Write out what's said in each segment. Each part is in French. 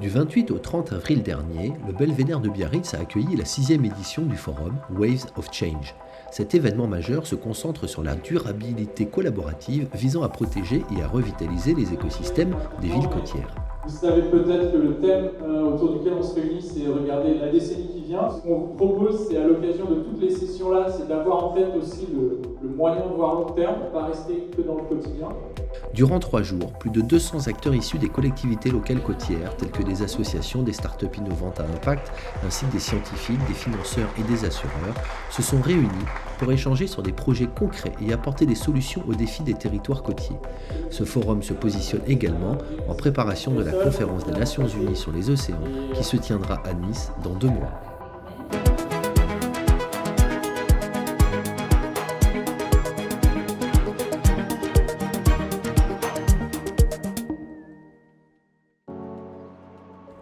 Du 28 au 30 avril dernier, le Belvédère de Biarritz a accueilli la 6e édition du forum Waves of Change. Cet événement majeur se concentre sur la durabilité collaborative visant à protéger et à revitaliser les écosystèmes des villes côtières. Vous savez peut-être que le thème autour duquel on se réunit, c'est regarder la décennie qui vient. Ce qu'on vous propose, c'est à l'occasion de toutes les sessions-là, c'est d'avoir en tête aussi le moyen voire long terme, pas rester que dans le quotidien. Durant 3 jours, plus de 200 acteurs issus des collectivités locales côtières, telles que des associations, des startups innovantes à impact, ainsi que des scientifiques, des financeurs et des assureurs, se sont réunis pour échanger sur des projets concrets et apporter des solutions aux défis des territoires côtiers. Ce forum se positionne également en préparation de la conférence des Nations Unies sur les océans qui se tiendra à Nice dans 2 mois.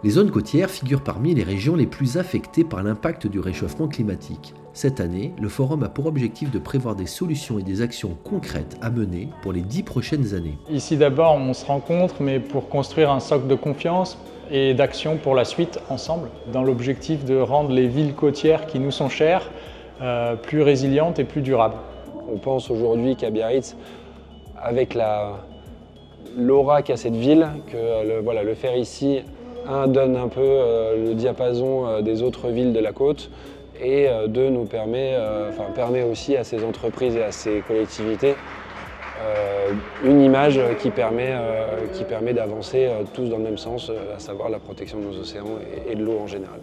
Les zones côtières figurent parmi les régions les plus affectées par l'impact du réchauffement climatique. Cette année, le forum a pour objectif de prévoir des solutions et des actions concrètes à mener pour les 10 prochaines années. Ici d'abord, on se rencontre, mais pour construire un socle de confiance et d'action pour la suite ensemble, dans l'objectif de rendre les villes côtières qui nous sont chères plus résilientes et plus durables. On pense aujourd'hui qu'à Biarritz, avec l'aura qu'a cette ville, que le faire ici, donne un peu le diapason des autres villes de la côte et deux, permet aussi à ces entreprises et à ces collectivités une image qui permet d'avancer tous dans le même sens, à savoir la protection de nos océans et de l'eau en général.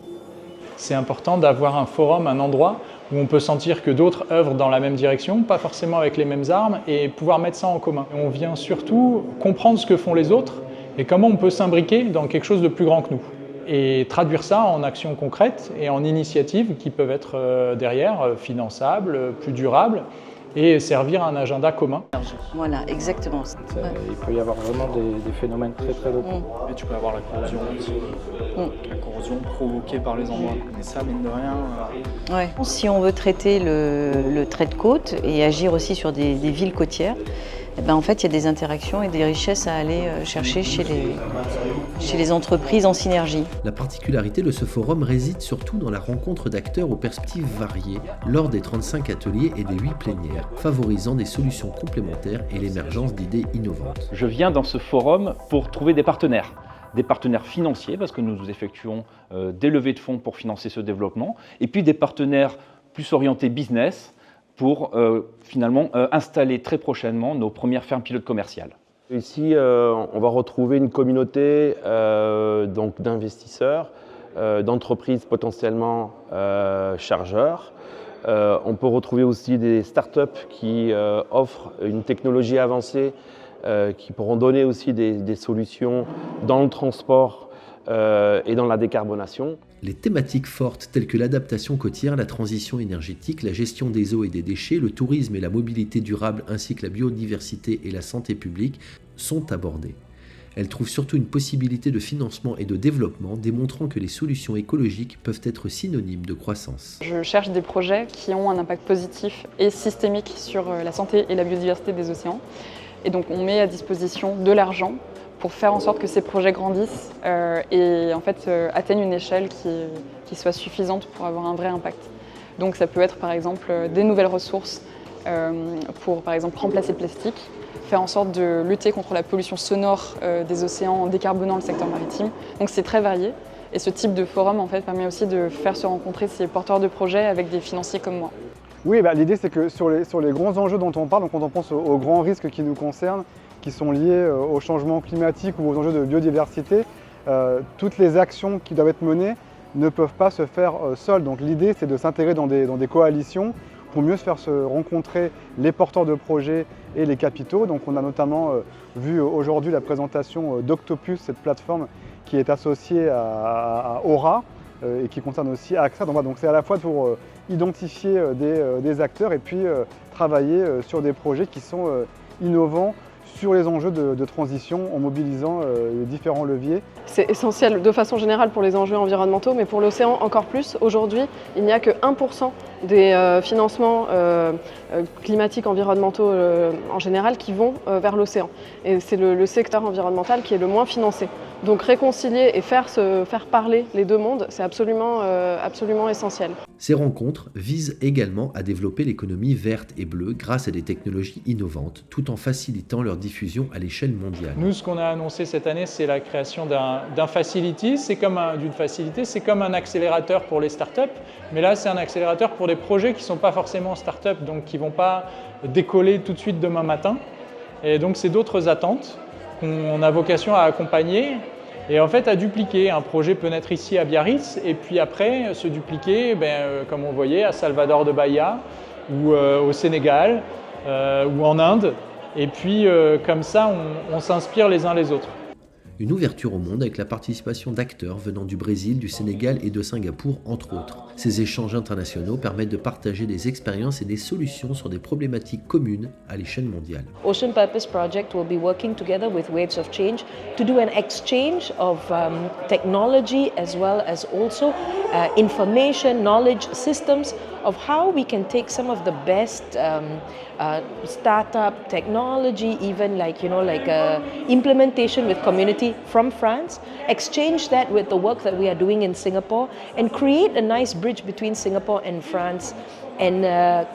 C'est important d'avoir un forum, un endroit où on peut sentir que d'autres œuvrent dans la même direction, pas forcément avec les mêmes armes, et pouvoir mettre ça en commun. On vient surtout comprendre ce que font les autres et comment on peut s'imbriquer dans quelque chose de plus grand que nous. Et traduire ça en actions concrètes et en initiatives qui peuvent être derrière finançables, plus durables, et servir un agenda commun. Voilà, exactement. Il peut y avoir vraiment des phénomènes très très locaux. Et tu peux avoir la corrosion aussi, la corrosion provoquée par les endroits. Mais ça, mine de rien... Ouais. Si on veut traiter le trait de côte et agir aussi sur des villes côtières, en fait, il y a des interactions et des richesses à aller chercher chez les entreprises en synergie. La particularité de ce forum réside surtout dans la rencontre d'acteurs aux perspectives variées lors des 35 ateliers et des 8 plénières, favorisant des solutions complémentaires et l'émergence d'idées innovantes. Je viens dans ce forum pour trouver des partenaires financiers, parce que nous effectuons des levées de fonds pour financer ce développement, et puis des partenaires plus orientés business, pour finalement installer très prochainement nos premières fermes pilotes commerciales. Ici, on va retrouver une communauté d'investisseurs, d'entreprises potentiellement chargeurs. On peut retrouver aussi des startups qui offrent une technologie avancée, qui pourront donner aussi des solutions dans le transport et dans la décarbonation. Les thématiques fortes telles que l'adaptation côtière, la transition énergétique, la gestion des eaux et des déchets, le tourisme et la mobilité durable ainsi que la biodiversité et la santé publique sont abordées. Elles trouvent surtout une possibilité de financement et de développement, démontrant que les solutions écologiques peuvent être synonymes de croissance. Je cherche des projets qui ont un impact positif et systémique sur la santé et la biodiversité des océans. Et donc on met à disposition de l'argent pour faire en sorte que ces projets grandissent et en fait atteignent une échelle qui soit suffisante pour avoir un vrai impact. Donc ça peut être par exemple des nouvelles ressources pour par exemple remplacer le plastique, faire en sorte de lutter contre la pollution sonore des océans en décarbonant le secteur maritime. Donc c'est très varié et ce type de forum en fait permet aussi de faire se rencontrer ces porteurs de projets avec des financiers comme moi. Oui, l'idée c'est que sur les grands enjeux dont on parle, donc quand on pense aux grands risques qui nous concernent, qui sont liés au changement climatique ou aux enjeux de biodiversité, toutes les actions qui doivent être menées ne peuvent pas se faire seules. Donc l'idée c'est de s'intégrer dans des coalitions pour mieux se faire rencontrer les porteurs de projets et les capitaux. Donc on a notamment vu aujourd'hui la présentation d'Octopus, cette plateforme qui est associée à Aura et qui concerne aussi AXA. Donc c'est à la fois pour identifier des acteurs et puis travailler sur des projets qui sont innovants sur les enjeux de transition en mobilisant les différents leviers. C'est essentiel de façon générale pour les enjeux environnementaux, mais pour l'océan encore plus. Aujourd'hui, il n'y a que 1% des financements climatiques, environnementaux en général qui vont vers l'océan. Et c'est le secteur environnemental qui est le moins financé. Donc réconcilier et faire parler les deux mondes, c'est absolument essentiel. Ces rencontres visent également à développer l'économie verte et bleue grâce à des technologies innovantes, tout en facilitant leur diffusion à l'échelle mondiale. Nous, ce qu'on a annoncé cette année, c'est la création d'un facility. C'est comme un accélérateur pour les startups, mais là, c'est un accélérateur pour des projets qui ne sont pas forcément startups, donc qui ne vont pas décoller tout de suite demain matin. Et donc, c'est d'autres attentes qu'on a vocation à accompagner et en fait à dupliquer. Un projet peut naître ici à Biarritz et puis après se dupliquer, comme on voyait, à Salvador de Bahia ou au Sénégal ou en Inde. Et puis comme ça, on s'inspire les uns les autres. Une ouverture au monde avec la participation d'acteurs venant du Brésil, du Sénégal et de Singapour, entre autres. Ces échanges internationaux permettent de partager des expériences et des solutions sur des problématiques communes à l'échelle mondiale. Ocean Purpose Project will be working together with Waves of Change to do an exchange of technology as well as also information, knowledge systems of how we can take some of the best startup technology, even like implementation with community from France, exchange that with the work that we are doing in Singapore, and create a nice bridge between Singapore and France, and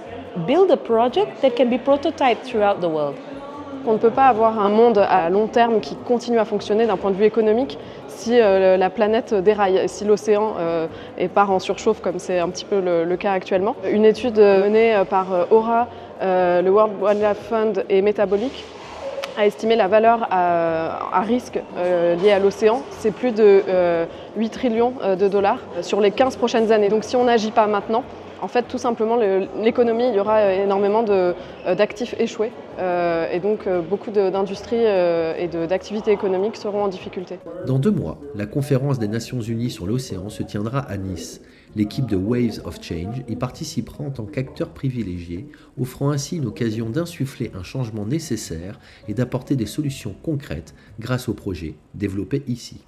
build a project that can be prototyped throughout the world. On ne peut pas avoir un monde à long terme qui continue à fonctionner d'un point de vue économique si la planète déraille, si l'océan part en surchauffe comme c'est un petit peu le cas actuellement. Une étude menée par Aura, le World Wildlife Fund et Metabolic a estimé la valeur à risque liée à l'océan, c'est plus de 8 trillions de dollars sur les 15 prochaines années. Donc si on n'agit pas maintenant, en fait, tout simplement, l'économie, il y aura énormément d'actifs échoués et donc beaucoup d'industries et d'activités économiques seront en difficulté. Dans 2 mois, la conférence des Nations Unies sur l'océan se tiendra à Nice. L'équipe de Waves of Change y participera en tant qu'acteur privilégié, offrant ainsi une occasion d'insuffler un changement nécessaire et d'apporter des solutions concrètes grâce aux projets développés ici.